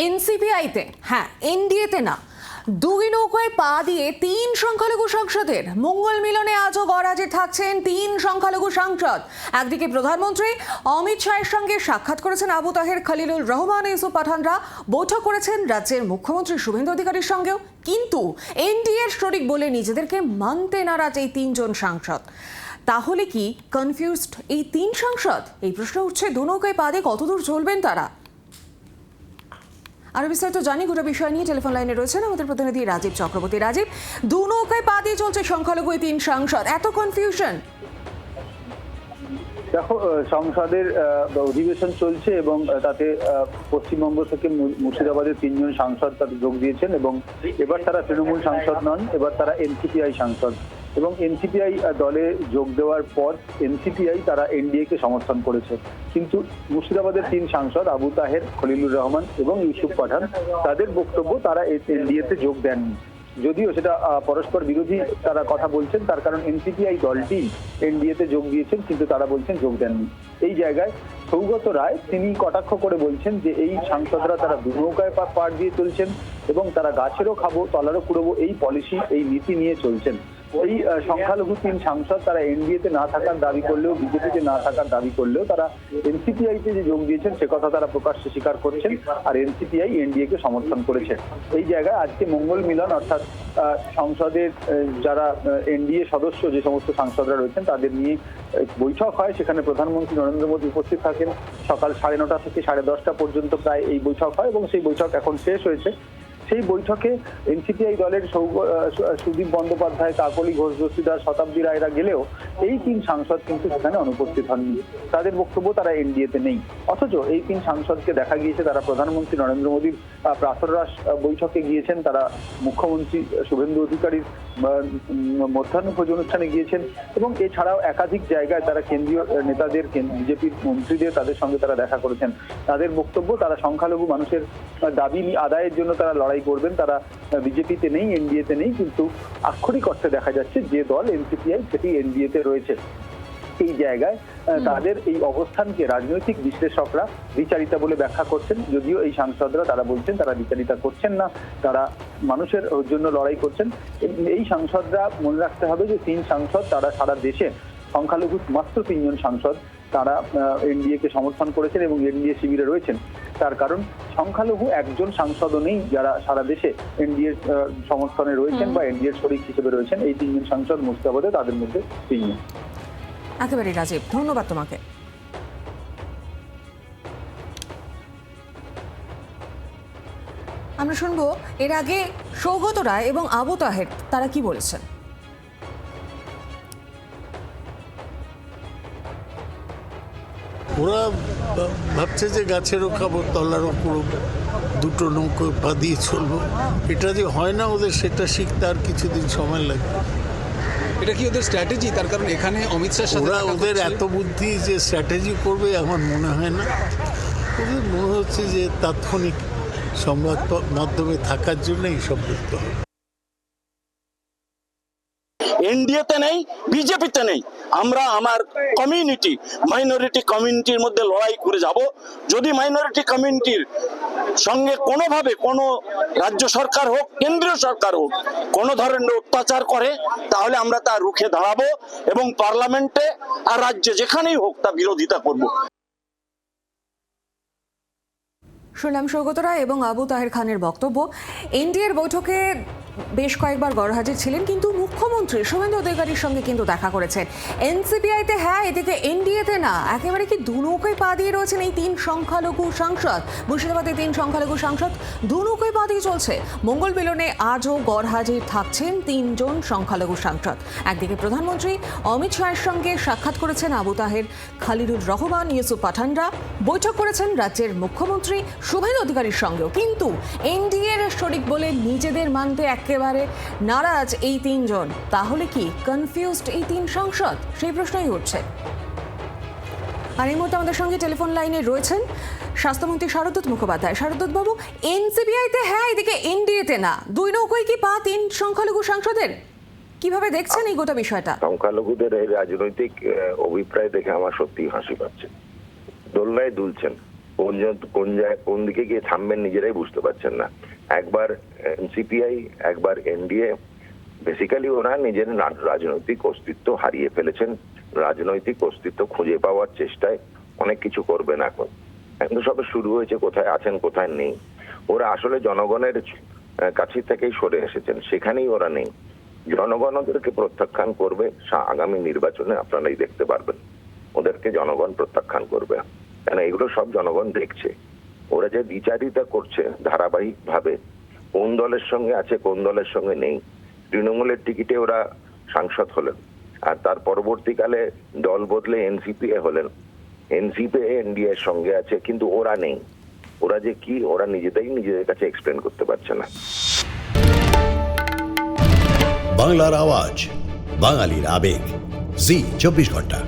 এনসিপিআইতে হ্যাঁ, এনডিএতে না, দুই নৌকায় পা দিয়ে তিন সংখ্যালঘু সাংসদের মঙ্গল মিলনে আজও গড়াজে থাকছেন তিন সংখ্যালঘু সাংসদ। একদিকে প্রধানমন্ত্রী অমিত শাহের সঙ্গে সাক্ষাৎ করেছেন আবু তাহের, খলিলুর রহমান, ইউসুফ পাঠানরা বৈঠক করেছেন রাজ্যের মুখ্যমন্ত্রী শুভেন্দু অধিকারীর সঙ্গেও। কিন্তু এনডিএর শরিক বলে নিজেদেরকে মানতে নারাজ এই তিনজন সাংসদ। তাহলে কি কনফিউজড এই তিন সাংসদ? এই প্রশ্ন উঠছে, দু নৌকায় পা দিয়ে কতদূর চলবেন তারা? আরো বিস্তারিত জানি গোটা বিষয় নিয়ে টেলিফোন লাইনে রয়েছেন আমাদের প্রতিনিধি রাজীব চক্রবর্তী। রাজীব, দু নৌকায় পা দিয়ে চলছে সংখ্যালঘু এই তিন সাংসদ, এত কনফিউশন? দেখো, সংসদের অধিবেশন চলছে এবং তাতে পশ্চিমবঙ্গ থেকে মুর্শিদাবাদের তিনজন সাংসদ তাতে যোগ দিয়েছেন এবং এবার তারা তৃণমূল সাংসদ নন, এবার তারা এনসিপিআই সাংসদ। এবং এনসিপিআই দলে যোগ দেওয়ার পর এনসিপিআই তারা এনডিএ কে সমর্থন করেছে। কিন্তু মুর্শিদাবাদের তিন সাংসদ আবু তাহের, খলিলুর রহমান এবং ইউসুফ পাঠান, তাদের বক্তব্য তারা এনডিএ তে যোগ দেননি। যদিও সেটা পরস্পর বিরোধী তারা কথা বলছেন, তার কারণ এনসিপিআই দলটি এনডিএ তে যোগ দিয়েছেন কিন্তু তারা বলছেন যোগ দেননি। এই জায়গায় সৌগত রায় তিনি কটাক্ষ করে বলছেন যে এই সাংসদরা তারা দু নৌকায় পাড় দিয়ে চলছেন এবং তারা গাছেরও খাবো তলারও কুড়বো এই পলিসি, এই নীতি নিয়ে চলছেন। এই সংখ্যালঘু তিন সাংসদ তারা এনডিএ তে না থাকার দাবি করলেও, বিজেপিতে না থাকার দাবি করলেও তারা এনসিপিআই তে যে যোগ দিয়েছেন সে কথা তারা প্রকাশ্যে স্বীকার করছেন, আর এনসিপিআই এনডিএ কে সমর্থন করেছে। এই জায়গায় আজকে মঙ্গল মিলন, অর্থাৎ সংসদের যারা এনডিএ সদস্য যে সমস্ত সাংসদরা রয়েছেন তাদের নিয়ে বৈঠক হয়। সেখানে প্রধানমন্ত্রী নরেন্দ্র মোদী উপস্থিত থাকেন। সকাল 9:30 থেকে 10:30 পর্যন্ত প্রায় এই বৈঠক হয় এবং সেই বৈঠক এখন শেষ হয়েছে। সেই বৈঠকে এনসিপিআই দলের সুদীপ বন্দ্যোপাধ্যায়, কাকলি ঘোষ দস্তিদার, শতাব্দী রায়রা গেলেও এই তিন সাংসদ কিন্তু সেখানে অনুপস্থিত হননি। তাদের বক্তব্য তারা এনডিএ তে নেই। অথচ এই তিন সাংসদকে দেখা গিয়েছে তারা প্রধানমন্ত্রী নরেন্দ্র মোদীর প্রাতরাশ বৈঠকে গিয়েছেন, তারা মুখ্যমন্ত্রী শুভেন্দু অধিকারীর মধ্যাহ্নভোজ অনুষ্ঠানে গিয়েছেন এবং এছাড়াও একাধিক জায়গায় তারা কেন্দ্রীয় নেতাদের, বিজেপির মন্ত্রীদের, তাদের সঙ্গে তারা দেখা করেছেন। তাদের বক্তব্য তারা সংখ্যালঘু মানুষের দাবি আদায়ের জন্য তারা লড়াই করবেন। তারা বিজেপিতে নেই, এনডিএ তে নেই, কিন্তু আক্ষরিক অর্থে দেখা যাচ্ছে যে দল এনসিপিআই সেটি এনডিএ তে রয়েছে। এই জায়গায় তাদের এই অবস্থানকে রাজনৈতিক বিশ্লেষকরা বিচারিতা বলে ব্যাখ্যা করছেন, যদিও এই সাংসদরা তারা বলছেন তারা বিচারিতা করছেন না, তারা মানুষের জন্য লড়াই করছেন। এই সাংসদরা মনে রাখতে হবে যে তিন সাংসদ তারা সারা দেশে সংখ্যালঘু মাত্র তিনজন সাংসদ তারা এনডিএ কে সমর্থন করেছেন এবং এনডিএ শিবিরে রয়েছেন। তার কারণ সংখ্যালঘু একজন সাংসদও নেই যারা সারা দেশে এনডিএ সমর্থনে রয়েছেন বা এনডিএ শরিক হিসেবে রয়েছেন। এই তিনজন সাংসদ মুর্শিদাবাদে তাদের মধ্যে তিনজন। একেবারে রাজীব, ধন্যবাদ তোমাকে। আমরা শুনবো এর আগে সৌগত রায় এবং আবু তাহের তারা কি বলেছেন। ওরা ভাবছে যে গাছেরও খাবো তলারও কুড়বো, দুটো নৌকো পা দিয়ে চলবো। এটা যে হয় না ওদের, সেটা শিখতে আর কিছুদিন সময় লাগবে। এটা কি ওদের স্ট্র্যাটেজি? তার কারণ এখানে অমিত শাহের সাথে ওরা ওদের এত বুদ্ধি যে স্ট্র্যাটেজি করবে আমার মনে হয় না। ওদের মনে হচ্ছে যে তাৎক্ষণিক সংবাদ মাধ্যমে থাকার জন্য এইসব করতে হবে। এনডিএতে নেই, বিজেপিতে নেই, আমরা আমার কমিউনিটি, মাইনরিটি কমিউনিটির মধ্যে লড়াই করে যাব। যদি মাইনরিটি কমিউনিটির সঙ্গে কোনোভাবে কোনো রাজ্য সরকার হোক, কেন্দ্রীয় সরকার হোক, কোনো ধরনের অত্যাচার করে তাহলে আমরা তা রুখে দাঁড়াবো এবং পার্লামেন্টে আর রাজ্যে যেখানেই হোক তা বিরোধিতা করব। শুনলাম সৌগত রায় এবং আবু তাহের খানের বক্তব্য। এনডিএর বৈঠকে বেশ কয়েকবার গড়হাজির ছিলেন, কিন্তু মুখ্যমন্ত্রী শুভেন্দু অধিকারীর সঙ্গে কিন্তু দেখা করেছেন। এনসিপিআইতে হ্যাঁ, এদিকে এনডিএতে না, একেবারে কি দু নৌকায় পা দিয়ে রয়েছেন এই তিন সংখ্যালঘু সাংসদ। মুর্শিদাবাদে তিন সংখ্যালঘু সাংসদ দু নৌকায় পা দিয়ে চলছে। মঙ্গল মিলনে আজও গড়হাজির থাকছেন তিনজন সংখ্যালঘু সাংসদ। একদিকে প্রধানমন্ত্রী অমিত শাহের সঙ্গে সাক্ষাৎ করেছেন আবু তাহের, খলিলুর রহমান, ইউসুফ পাঠানরা বৈঠক করেছেন রাজ্যের মুখ্যমন্ত্রী শুভেন্দু অধিকারীর সঙ্গেও। কিন্তু এনডিএর শরিক বলে নিজেদের মানতে একেবারে নারাজ এই তিনজন। তাহলে কি কনফিউজড এই তিন সাংসদ? সেই প্রশ্নই উঠছে। আর এই মুহূর্তে আমাদের সঙ্গে টেলিফোন লাইনে রয়েছেন স্বাস্থ্যমন্ত্রী শারদত্ত মুখোপাধ্যায়। শারদত্ত বাবু, এনসিপিআইতে হ্যাঁ, এদিকে এনডিএতে না, দুই নৌকোয় কি পা তিন সংখ্যালঘু সাংসদের? কিভাবে দেখছেন এই গোটা বিষয়টা? সংখ্যালঘুদের এই রাজনৈতিক অভিপ্রায় দেখে আমার সত্যি হাসি পাচ্ছে। দোলনায় দুলছেন। কোন দিকে গিয়ে থামবেন নিজেরাই বুঝতে পারছেন না। একবার এনসিপিআই, একবার এনডিএ, বেসিক্যালি ওরা নিজের রাজনৈতিক অস্তিত্ব হারিয়ে ফেলেছেন। রাজনৈতিক অস্তিত্ব খুঁজে পাওয়ার চেষ্টায় অনেক কিছু করবেন এখন। কিন্তু সবে শুরু হয়েছে, কোথায় আছেন কোথায় নেই। ওরা আসলে জনগণের কাছে থেকেই সরে এসেছেন, সেখানেই ওরা নেই। জনগণ ওদেরকে প্রত্যাখ্যান করবে। আগামী নির্বাচনে আপনারাই দেখতে পারবেন ওদেরকে জনগণ প্রত্যাখ্যান করবে, কেন এগুলো সব জনগণ দেখছে। ওরা যে বিচারিতা করছে ধারাবাহিক ভাবে, কোন দলের সঙ্গে আছে কোন দলের সঙ্গে নেই। তৃণমূলের টিকিটে ওরা সাংসদ হলেন, আর তার পরবর্তীকালে দল বদলে এনসিপিএ হলেন। এনসিপিএ এনডিএ এর সঙ্গে আছে, কিন্তু ওরা নেই। ওরা যে কি, ওরা নিজেদের কাছে এক্সপ্লেন করতে পারছে না। বাংলার আওয়াজ, বাঙালির আবেগ, জি 24 ঘন্টা।